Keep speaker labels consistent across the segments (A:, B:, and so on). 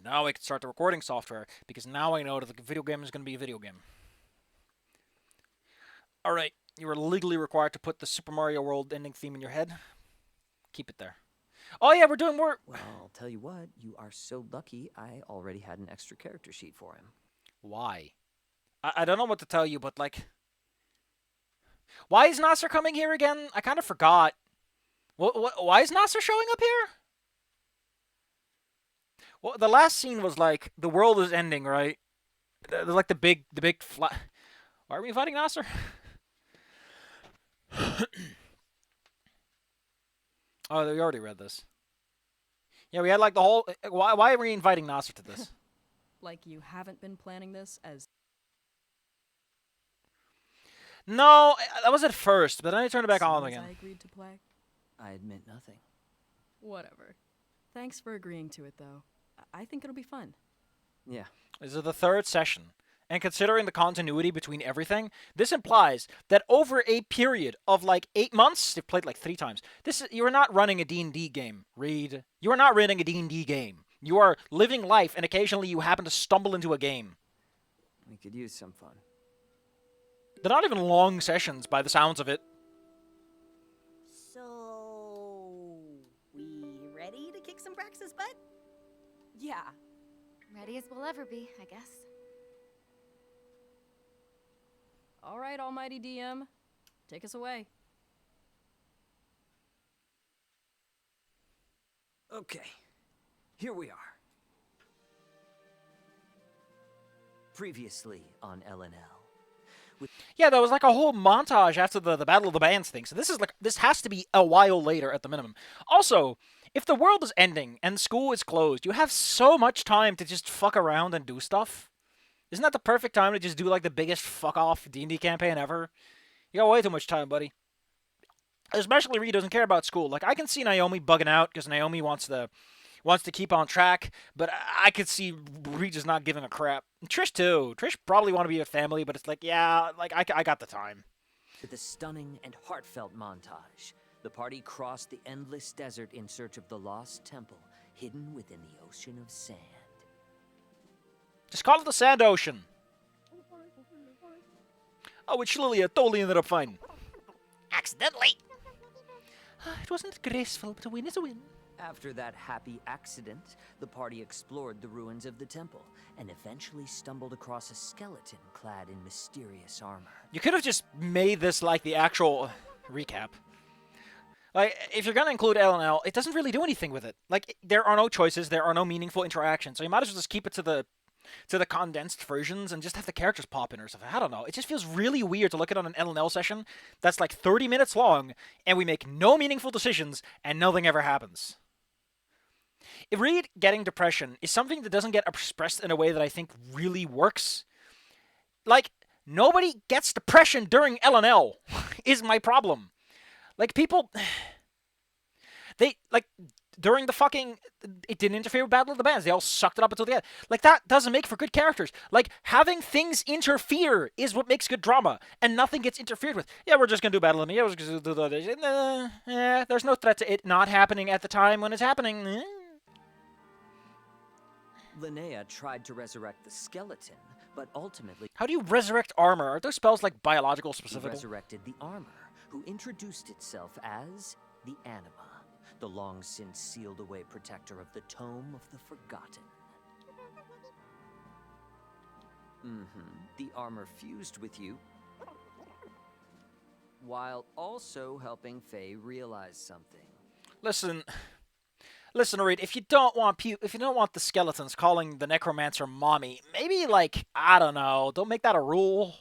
A: now I can start the recording software, because now I know that the video game is going to be a video game. Alright, you are legally required to put the Super Mario World ending theme in your head. Keep it there. Oh yeah, we're doing more...
B: Well, I'll tell you what, you are so lucky I already had an extra character sheet for him.
A: Why? I don't know what to tell you, but like... Why is Nasser coming here again? I kind of forgot. Why is Nasser showing up here? Well, the last scene was like, the world is ending, right? Like the big Why are we inviting Nasser? Oh, we already read this. Yeah, we had like the whole... Why are we inviting Nasser to this?
C: Like you haven't been planning this as...
A: No, that was at first, but then I turned it back on
C: soon as
A: again.
C: I agreed to play.
B: I admit nothing.
C: Whatever. Thanks for agreeing to it, though. I think it'll be fun.
B: Yeah.
A: This is the third session. And considering the continuity between everything, this implies that over a period of like 8 months, they've played like 3 times. You are not running a D&D game, Reed. You are not running a D&D game. You are living life, and occasionally you happen to stumble into a game.
B: We could use some fun.
A: They're not even long sessions by the sounds of it.
D: So, we ready to kick some Brax's butt?
C: Yeah.
E: Ready as we'll ever be, I guess.
C: All right, Almighty DM. Take us away.
B: Okay. Here we are. Previously on LNL.
A: Yeah, there was like a whole montage after the Battle of the Bands thing. So this has to be a while later at the minimum. Also, if the world is ending and school is closed, you have so much time to just fuck around and do stuff. Isn't that the perfect time to just do like the biggest fuck off D&D campaign ever? You got way too much time, buddy. Especially Reed doesn't care about school. Like I can see Naomi bugging out because Naomi wants to keep on track, but I could see Reed just not giving a crap. And Trish too. Trish probably want to be a family, but it's like, yeah, like I got the time.
B: With a stunning and heartfelt montage, the party crossed the endless desert in search of the lost temple hidden within the ocean of sand.
A: Just call it the Sand Ocean. Oh, which Lilia totally ended up fine.
D: Accidentally!
A: It wasn't graceful, but a win is a win.
B: After that happy accident, the party explored the ruins of the temple and eventually stumbled across a skeleton clad in mysterious armor.
A: You could have just made this like the actual recap. Like, if you're gonna include LNL, it doesn't really do anything with it. Like, there are no choices, there are no meaningful interactions, so you might as well just keep it to the condensed versions and just have the characters pop in or something. I don't know. It just feels really weird to look at on an LNL session that's like 30 minutes long, and we make no meaningful decisions, and nothing ever happens. If Reed getting depression is something that doesn't get expressed in a way that I think really works, like, nobody gets depression during LNL, is my problem. Like, people... They, like... During the fucking... It didn't interfere with Battle of the Bands. They all sucked it up until the end. Like, that doesn't make for good characters. Like, having things interfere is what makes good drama. And nothing gets interfered with. Yeah, we're just gonna do Battle of the Bands. Yeah, we're just gonna do the... there's no threat to it not happening at the time when it's happening.
B: Linnea tried to resurrect the skeleton, but ultimately...
A: How do you resurrect armor? Are those spells, like, biological specifically?
B: resurrected the armor, who introduced itself as the Anima, the long-since sealed-away protector of the Tome of the Forgotten. The armor fused with you, while also helping Faye realize something.
A: Listen, Reed. If you don't want the skeletons calling the necromancer mommy, maybe like I don't know. Don't make that a rule.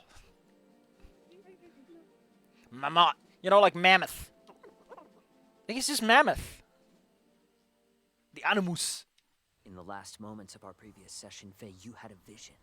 A: Mammoth, like mammoth. I think it's just mammoth. The animus.
B: In the last moments of our previous session, Faye, you had a vision.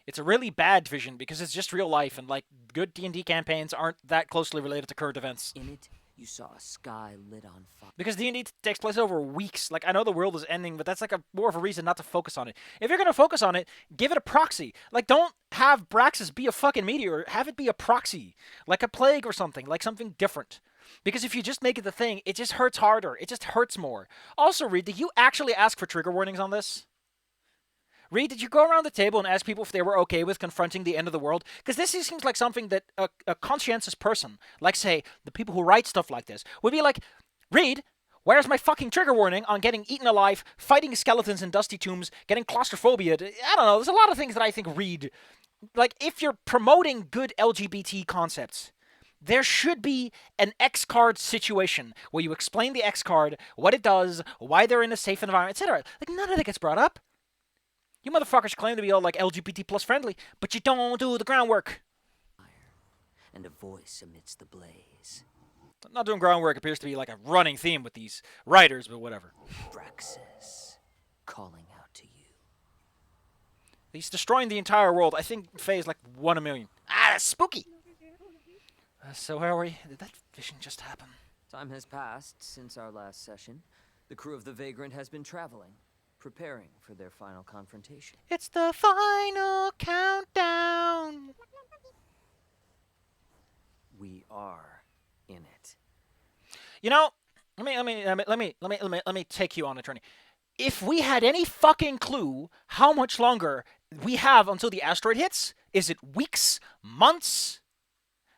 A: It's a really bad vision because it's just real life, and like good D&D campaigns aren't that closely related to current events.
B: In it, you saw a sky lit on fire.
A: Because D&D takes place over weeks. Like, I know the world is ending, but that's like more of a reason not to focus on it. If you're gonna focus on it, give it a proxy. Like, don't have Braxis be a fucking meteor. Have it be a proxy, like a plague or something, like something different. Because if you just make it the thing, it just hurts harder. It just hurts more. Also, Reed, did you actually ask for trigger warnings on this? Reed, did you go around the table and ask people if they were okay with confronting the end of the world? Because this seems like something that a conscientious person, like, say, the people who write stuff like this, would be like, Reed, where's my fucking trigger warning on getting eaten alive, fighting skeletons in dusty tombs, getting claustrophobia? I don't know, there's a lot of things that I think Reed... Like, if you're promoting good LGBT concepts, there should be an X card situation where you explain the X card, what it does, why they're in a safe environment, etc. Like, none of that gets brought up. You motherfuckers claim to be all, like, LGBT plus friendly, but you don't do the groundwork.
B: And a voice amidst the blaze.
A: Not doing groundwork appears to be like a running theme with these writers, but whatever.
B: Praxis, calling out to you.
A: He's destroying the entire world. I think Faye is like 1 in a million. Ah, that's spooky! So where are we? Did that vision just happen?
B: Time has passed since our last session. The crew of the Vagrant has been traveling, preparing for their final confrontation.
A: It's the final countdown!
B: We are in it.
A: You know, let me take you on a journey. If we had any fucking clue how much longer we have until the asteroid hits, is it weeks, months?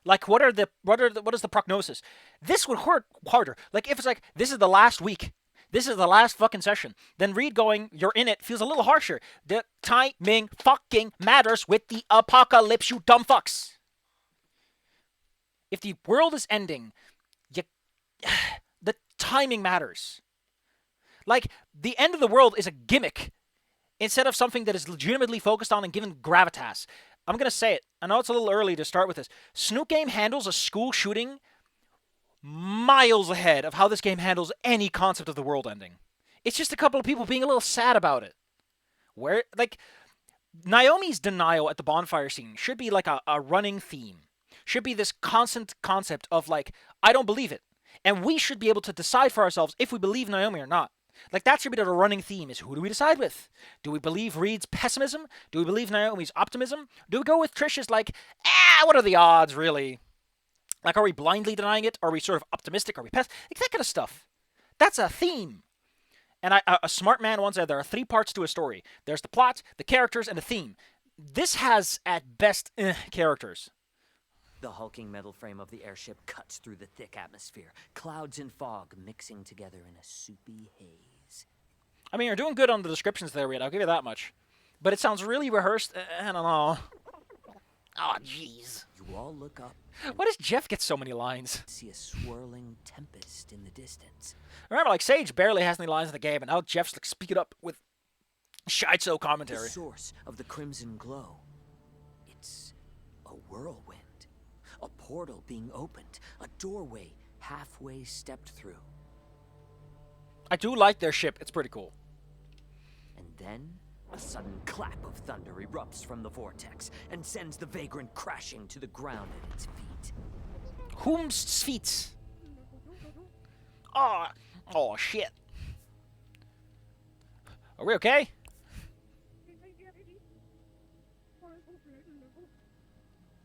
A: Like, what is the prognosis? This would hurt harder. Like, if it's like, this is the last week, this is the last fucking session, then Reed going, you're in it, feels a little harsher. The timing fucking matters with the apocalypse, you dumb fucks. If the world is ending, the timing matters. Like, the end of the world is a gimmick instead of something that is legitimately focused on and given gravitas. I'm going to say it. I know it's a little early to start with this. Snook Game handles a school shooting miles ahead of how this game handles any concept of the world ending. It's just a couple of people being a little sad about it. Where, like, Naomi's denial at the bonfire scene should be like a running theme. Should be this constant concept of, like, I don't believe it. And we should be able to decide for ourselves if we believe Naomi or not. Like, that should be the running theme, is who do we decide with? Do we believe Reed's pessimism? Do we believe Naomi's optimism? Do we go with Trish's, like, what are the odds, really? Like, are we blindly denying it? Are we sort of optimistic? Are we pessimistic? Like, that kind of stuff. That's a theme. And a smart man once said there are 3 parts to a story. There's the plot, the characters, and the theme. This has, at best, characters.
B: The hulking metal frame of the airship cuts through the thick atmosphere, clouds and fog mixing together in a soupy haze.
A: I mean, you're doing good on the descriptions there, Reed. I'll give you that much. But it sounds really rehearsed. I don't know. Oh, jeez.
B: You all look up.
A: Why does Jeff get so many lines?
B: See a swirling tempest in the distance.
A: Remember, like, Sage barely has any lines in the game, and now Jeff's, like, speaking up with shite-so commentary.
B: The source of the crimson glow. It's a whirlwind. A portal being opened. A doorway halfway stepped through.
A: I do like their ship. It's pretty cool.
B: And then a sudden clap of thunder erupts from the vortex and sends the Vagrant crashing to the ground at its feet.
A: Whom's feet? Oh, shit. Are we okay?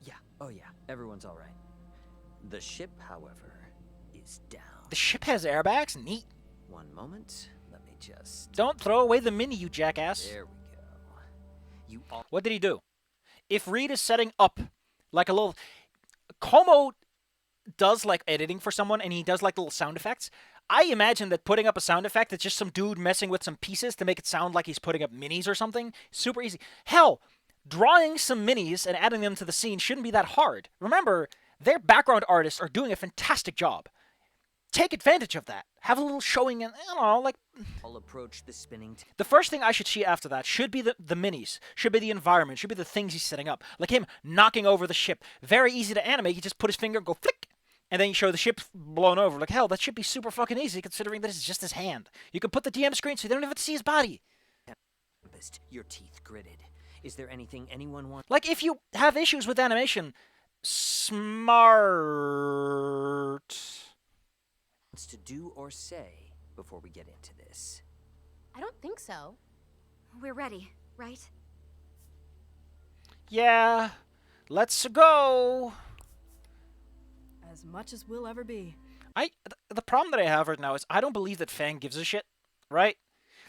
B: Yeah, oh yeah, everyone's all right. The ship, however, is down.
A: The ship has airbags? Neat.
B: One moment, let me just...
A: Don't throw away the mini, you jackass.
B: There we go. You all...
A: What did he do? If Reed is setting up like a little... Como does like editing for someone and he does like little sound effects. I imagine that putting up a sound effect that's just some dude messing with some pieces to make it sound like he's putting up minis or something. Super easy. Hell, drawing some minis and adding them to the scene shouldn't be that hard. Remember, their background artists are doing a fantastic job. Take advantage of that. Have a little showing and, I don't know, like...
B: I'll approach the spinning...
A: The first thing I should see after that should be the minis, should be the environment, should be the things he's setting up. Like him knocking over the ship. Very easy to animate. You just put his finger and go flick, and then you show the ship blown over. Like, hell, that should be super fucking easy considering that it's just his hand. You can put the DM screen so you don't even have to see his body.
B: Your teeth gritted. Is there anything anyone wants...
A: Like, if you have issues with animation, smart...
B: to do or say before we get into this?
E: I don't think so. We're ready, right?
A: Yeah, let's go.
C: As much as we'll ever be.
A: The problem that I have right now is I don't believe that Fang gives a shit, right?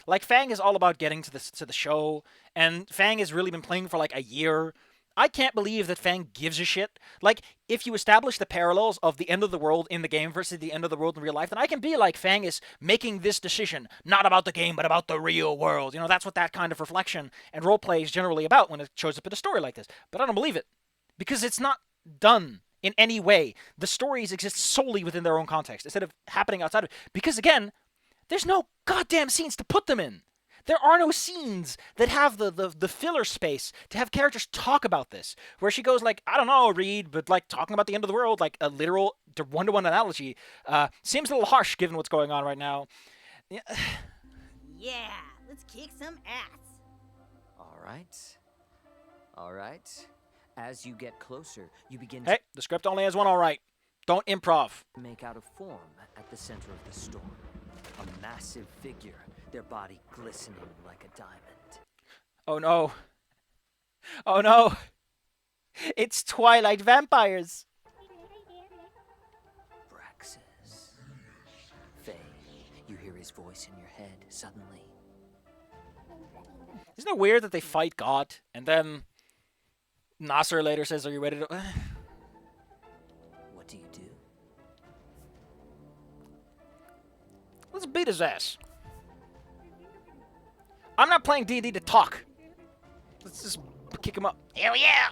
A: Like, Fang is all about getting to the show, and Fang has really been playing for like a year. I can't believe that Fang gives a shit. Like, if you establish the parallels of the end of the world in the game versus the end of the world in real life, then I can be like, Fang is making this decision, not about the game, but about the real world. You know, that's what that kind of reflection and roleplay is generally about when it shows up in a story like this. But I don't believe it. Because it's not done in any way. The stories exist solely within their own context, instead of happening outside of it. Because again, there's no goddamn scenes to put them in. There are no scenes that have the filler space to have characters talk about this, where she goes like, I don't know, Reed, but like talking about the end of the world, like a literal one-to-one analogy, seems a little harsh given what's going on right now. Yeah.
D: Yeah, let's kick some ass.
B: All right. All right. As you get closer, you begin
A: Hey, the script only has one all right. Don't improv.
B: to make out a form at the center of the storm. A massive figure, their body glistening like a diamond.
A: Oh no. Oh no. It's Twilight vampires.
B: Braxis. Faye, you hear his voice in your head suddenly.
A: Isn't it weird that they fight God and then Nasser later says, "Are you ready to?"
B: What do you do?
A: Let's beat his ass. I'm not playing D&D to talk. Let's just kick him up. Hell yeah!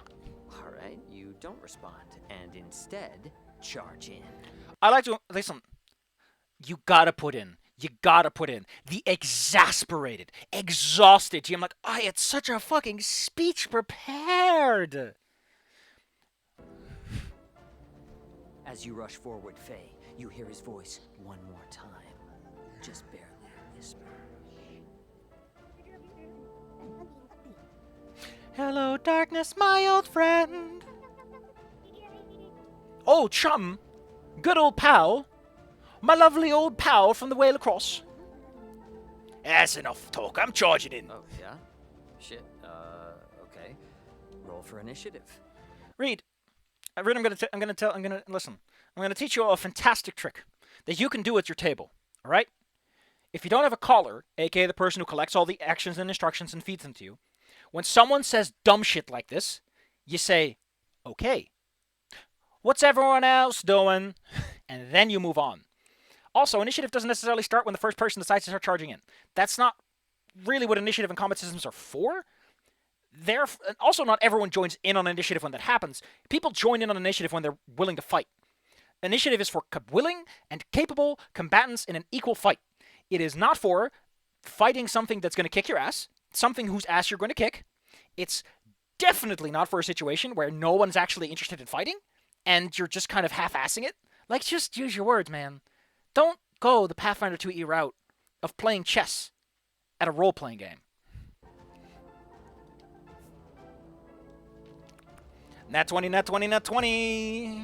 B: All right, you don't respond, and instead charge in.
A: I like to listen. You gotta put in the exasperated, exhausted GM. Like, I had such a fucking speech prepared.
B: As you rush forward, Faye, you hear his voice one more time. Just barely a whisper.
A: Hello, darkness, my old friend. Old chum. Good old pal. My lovely old pal from the way across. That's enough talk. I'm charging in.
B: Oh, yeah? Shit, okay. Roll for initiative.
A: Reed, Reed, I'm gonna teach you a fantastic trick that you can do at your table. All right? If you don't have a caller, aka the person who collects all the actions and instructions and feeds them to you, when someone says dumb shit like this, you say, "Okay. What's everyone else doing?" And then you move on. Also, initiative doesn't necessarily start when the first person decides to start charging in. That's not really what initiative and combat systems are for. Also, not everyone joins in on initiative when that happens. People join in on initiative when they're willing to fight. Initiative is for willing and capable combatants in an equal fight. It is not for fighting something that's going to kick your ass, something whose ass you're going to kick. It's definitely not for a situation where no one's actually interested in fighting, and you're just kind of half-assing it. Like, just use your words, man. Don't go the Pathfinder 2E route of playing chess at a role-playing game. Nat 20, nat 20, nat 20.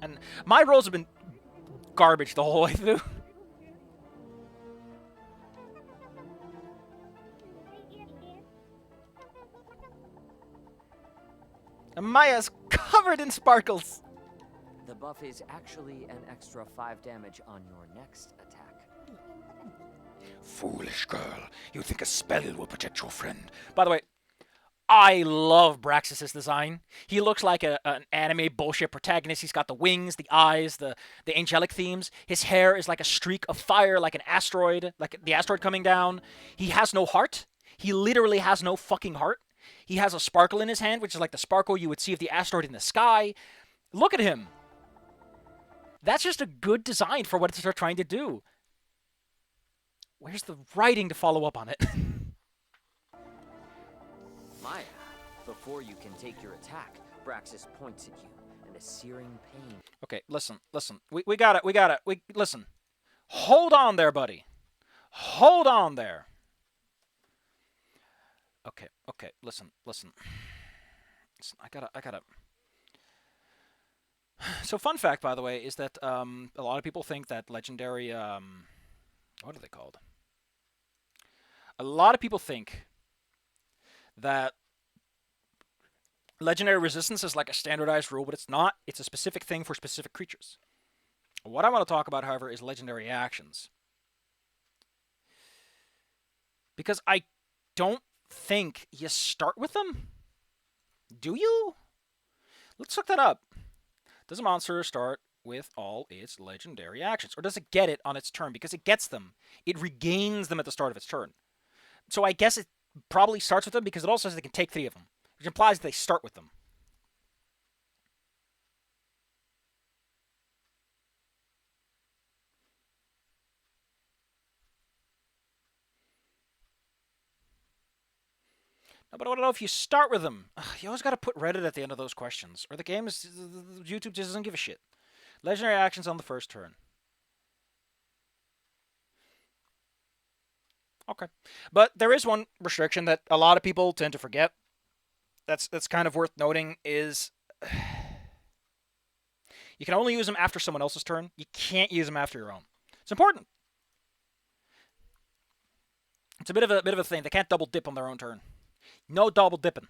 A: And my rolls have been garbage the whole way through. And Maya's covered in sparkles.
B: The buff is actually an extra 5 damage on your next attack.
A: Foolish girl. You think a spell will protect your friend. By the way, I love Braxis' design. He looks like an anime bullshit protagonist. He's got the wings, the eyes, the angelic themes. His hair is like a streak of fire, like an asteroid, like the asteroid coming down. He has no heart. He literally has no fucking heart. He has a sparkle in his hand, which is like the sparkle you would see of the asteroid in the sky. Look at him. That's just a good design for what they're trying to do. Where's the writing to follow up on it?
B: Maya, before you can take your attack, Braxis points at you, and a searing pain.
A: Okay, listen. We got it. Listen. Hold on there, buddy. Hold on there. Okay, listen. I gotta. So, fun fact, by the way, is that a lot of people think that legendary, what are they called? A lot of people think that legendary resistance is like a standardized rule, but it's not. It's a specific thing for specific creatures. What I want to talk about, however, is legendary actions. Because I don't think you start with them. Do you? Let's look that up. Does a monster start with all its legendary actions? Or does it get it on its turn? Because it gets them. It regains them at the start of its turn. So I guess it probably starts with them because it also says they can take 3 of them, which implies they start with them. No, but I want to know if you start with them. Ugh, you always got to put Reddit at the end of those questions, or the game is YouTube just doesn't give a shit. Legendary actions on the first turn. Okay, but there is one restriction that a lot of people tend to forget. That's kind of worth noting is you can only use them after someone else's turn. You can't use them after your own. It's important. It's a bit of a thing. They can't double dip on their own turn. No double dipping.